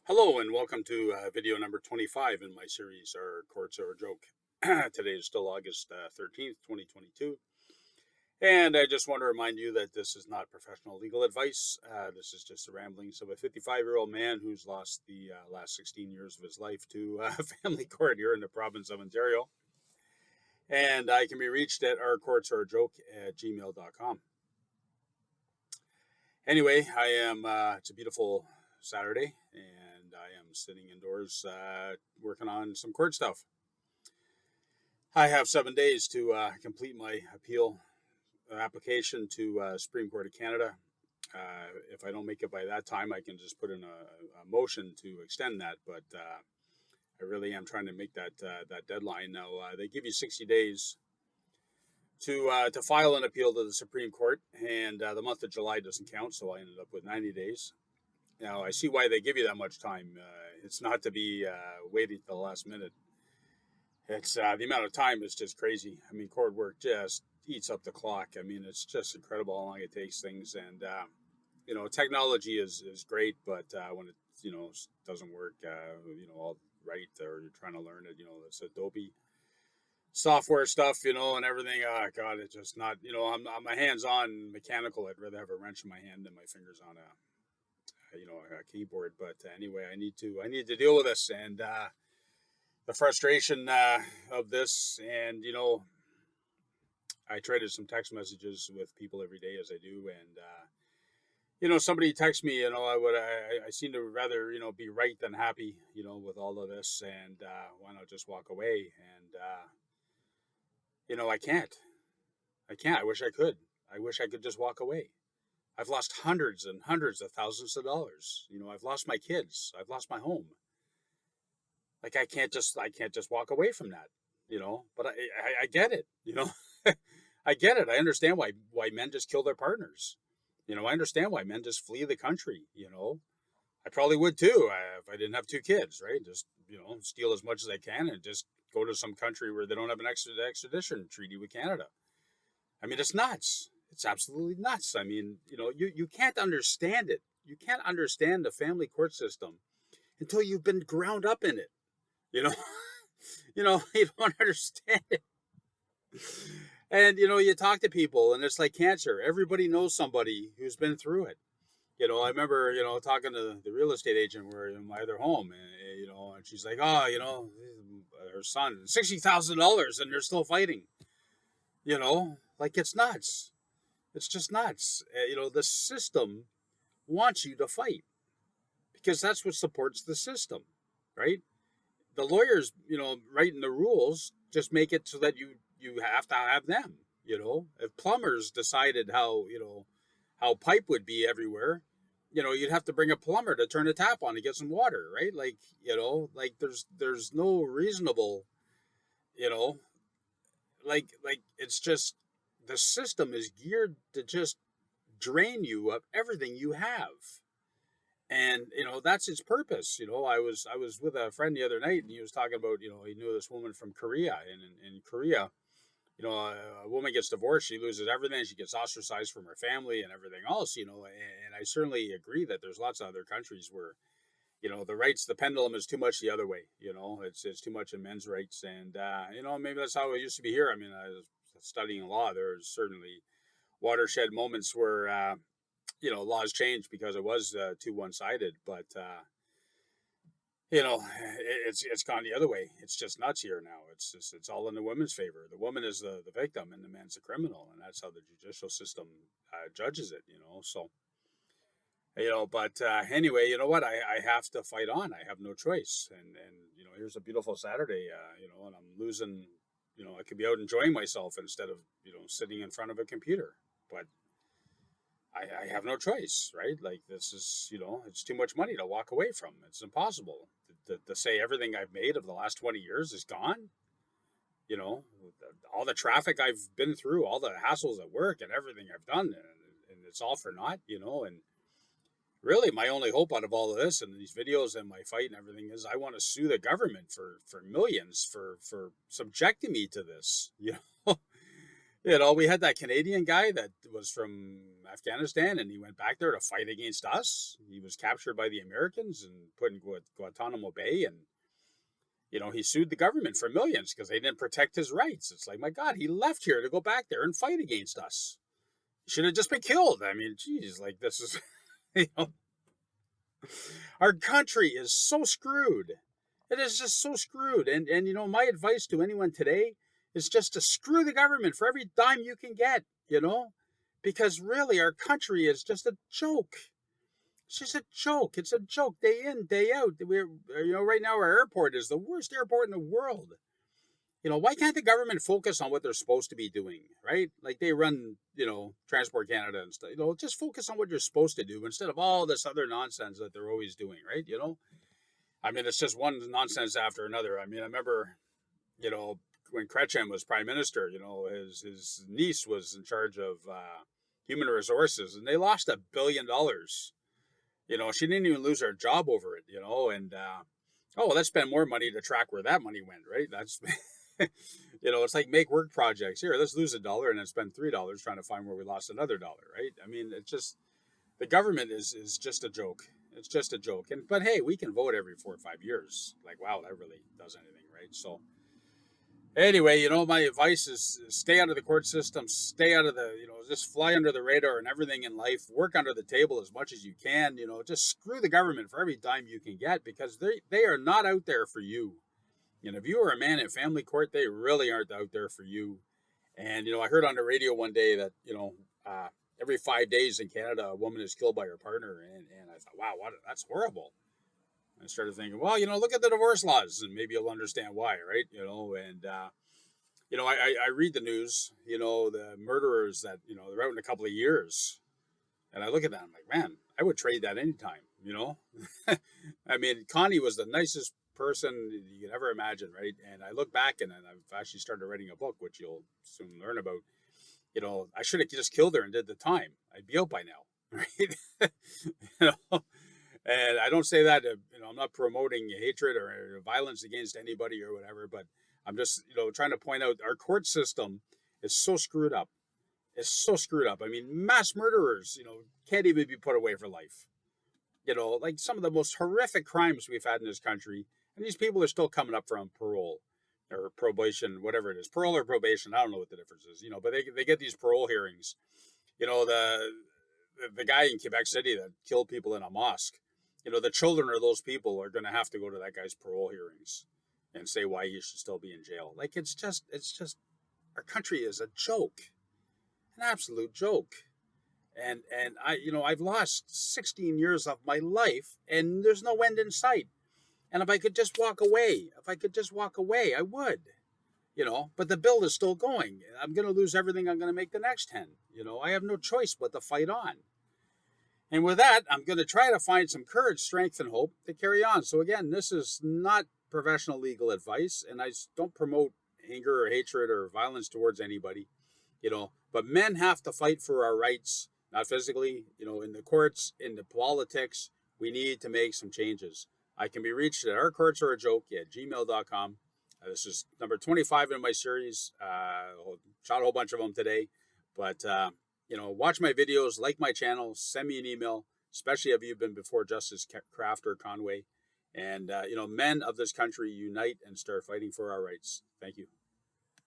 Hello and welcome to video number 25 in my series, Our Courts Are a Joke. Today is still August 13th, 2022. And I just want to remind you that this is not professional legal advice. This is just the ramblings of a 55-year-old man who's lost the last 16 years of his life to family court here in the province of Ontario. And I can be reached at ourcourtsareajoke@gmail.com. Anyway, it's a beautiful Saturday, and I am sitting indoors working on some court stuff. I have 7 days to complete my appeal application to Supreme Court of Canada. If I don't make it by that time, I can just put in a motion to extend that, but I really am trying to make that deadline. Now, they give you 60 days to file an appeal to the Supreme Court, and the month of July doesn't count, so I ended up with 90 days. Now, I see why they give you that much time. It's not to be waiting till the last minute. It's the amount of time is just crazy. I mean, court work just eats up the clock. I mean, it's just incredible how long it takes things. And, technology is great, but when it, doesn't work, all right, or you're trying to learn it, it's Adobe software stuff, and everything. Oh, God, it's just not, I'm my hands-on mechanical. I'd rather have a wrench in my hand than my fingers on a keyboard. But anyway, I need to deal with this and the frustration of this. And I traded some text messages with people every day, as I do. And somebody texts me, I seem to rather be right than happy, with all of this. And why not just walk away? And I can't. I wish I could. I wish I could just walk away. I've lost hundreds and hundreds of thousands of dollars. I've lost my kids. I've lost my home. Like I can't just walk away from that, but I get it, I get it. I understand why men just kill their partners. I understand why men just flee the country. I probably would too if I didn't have two kids, right? Just, steal as much as I can and just go to some country where they don't have an extradition treaty with Canada. I mean, it's nuts. It's absolutely nuts. I mean, you can't understand it. You can't understand the family court system until you've been ground up in it. You don't understand it. And, you talk to people and it's like cancer. Everybody knows somebody who's been through it. I remember, talking to the real estate agent where in my other home, and she's like, oh, her son, $60,000 and they're still fighting, like it's nuts. It's just nuts. The system wants you to fight because that's what supports the system, right? The lawyers, writing the rules just make it so that you have to have them. If plumbers decided how pipe would be everywhere, you'd have to bring a plumber to turn a tap on to get some water, right? Like, there's no reasonable, like it's just the system is geared to just drain you of everything you have. And that's its purpose. I was with a friend the other night, and he was talking about he knew this woman from Korea, and in Korea, a woman gets divorced, she loses everything, she gets ostracized from her family and everything else. And I certainly agree that there's lots of other countries where the pendulum is too much the other way. It's too much in men's rights, and maybe that's how it used to be here. I mean, I was studying law. There's certainly watershed moments where laws changed because it was too one-sided, but it's gone the other way. It's just nuts here now. It's all in the woman's favor. The woman is the victim and the man's the criminal, and that's how the judicial system judges it. So but anyway, you know what? I have to fight on. I have no choice. And here's a beautiful Saturday. And I'm losing. I could be out enjoying myself instead of sitting in front of a computer, but I have no choice, right? Like this is, it's too much money to walk away from. It's impossible to say everything I've made of the last 20 years is gone. All the traffic I've been through, all the hassles at work and everything I've done, and it's all for naught, and really my only hope out of all of this and these videos and my fight and everything is I want to sue the government for millions for subjecting me to this, You know, we had that Canadian guy that was from Afghanistan, and he went back there to fight against us. He was captured by the Americans and put in Guantanamo Bay, and you know, he sued the government for millions because they didn't protect his rights. It's like, my God, he left here to go back there and fight against us. He should have just been killed. I mean, geez, like this is, you know, our country is so screwed. It is just so screwed. And you know, my advice to anyone today is just to screw the government for every dime you can get, you know, because really our country is just a joke. It's just a joke. It's a joke day in, day out. We're, you know, right now our airport is the worst airport in the world. You know, why can't the government focus on what they're supposed to be doing, right? Like they run, you know, Transport Canada and stuff. You know, just focus on what you're supposed to do instead of all this other nonsense that they're always doing, right? You know, I mean, it's just one nonsense after another. I mean, I remember, you know, when Kretchen was prime minister, you know, his niece was in charge of human resources, and they lost $1 billion. You know, she didn't even lose her job over it, you know, and oh, let's spend more money to track where that money went, right? That's, you know, it's like make work projects. Here, let's lose $1 and then spend $3 trying to find where we lost another dollar, right? I mean, it's just, the government is just a joke. It's just a joke. And, but hey, we can vote every 4 or 5 years. Like, wow, that really does anything, right? So, anyway, you know, my advice is stay out of the court system, stay out of the, you know, just fly under the radar and everything in life, work under the table as much as you can, you know, just screw the government for every dime you can get because they are not out there for you. You know, if you are a man in family court, they really aren't out there for you. And, you know, I heard on the radio one day that, you know, every 5 days in Canada, a woman is killed by her partner. And I thought, wow, that's horrible. I started thinking, well, you know, look at the divorce laws and maybe you'll understand why, right? You know, and, you know, I read the news, you know, the murderers that, you know, they're out in a couple of years. And I look at that, I'm like, man, I would trade that anytime, you know? I mean, Connie was the nicest person you could ever imagine, right? And I look back and I've actually started writing a book, which you'll soon learn about. You know, I should have just killed her and did the time. I'd be out by now, right? You know? And I don't say that, you know, I'm not promoting hatred or violence against anybody or whatever, but I'm just, you know, trying to point out our court system is so screwed up. It's so screwed up. I mean, mass murderers, you know, can't even be put away for life. You know, like some of the most horrific crimes we've had in this country, and these people are still coming up from parole or probation, whatever it is, parole or probation. I don't know what the difference is, you know, but they get these parole hearings. You know, the guy in Quebec City that killed people in a mosque, you know, the children of those people are going to have to go to that guy's parole hearings and say why he should still be in jail. Like it's just our country is a joke, an absolute joke. And I, you know, I've lost 16 years of my life and there's no end in sight. And if I could just walk away, I would, you know, but the bill is still going. I'm going to lose everything I'm going to make the next 10. You know, I have no choice but to fight on. And with that, I'm going to try to find some courage, strength, and hope to carry on. So again, this is not professional legal advice, and I don't promote anger or hatred or violence towards anybody, you know, but men have to fight for our rights, not physically, you know, in the courts, in the politics. We need to make some changes. I can be reached at ourcourtsareajoke@gmail.com. This is number 25 in my series. Shot a whole bunch of them today, but you know, watch my videos, like my channel, send me an email, especially if you've been before Justice Kraft or Conway. And, you know, men of this country, unite and start fighting for our rights. Thank you.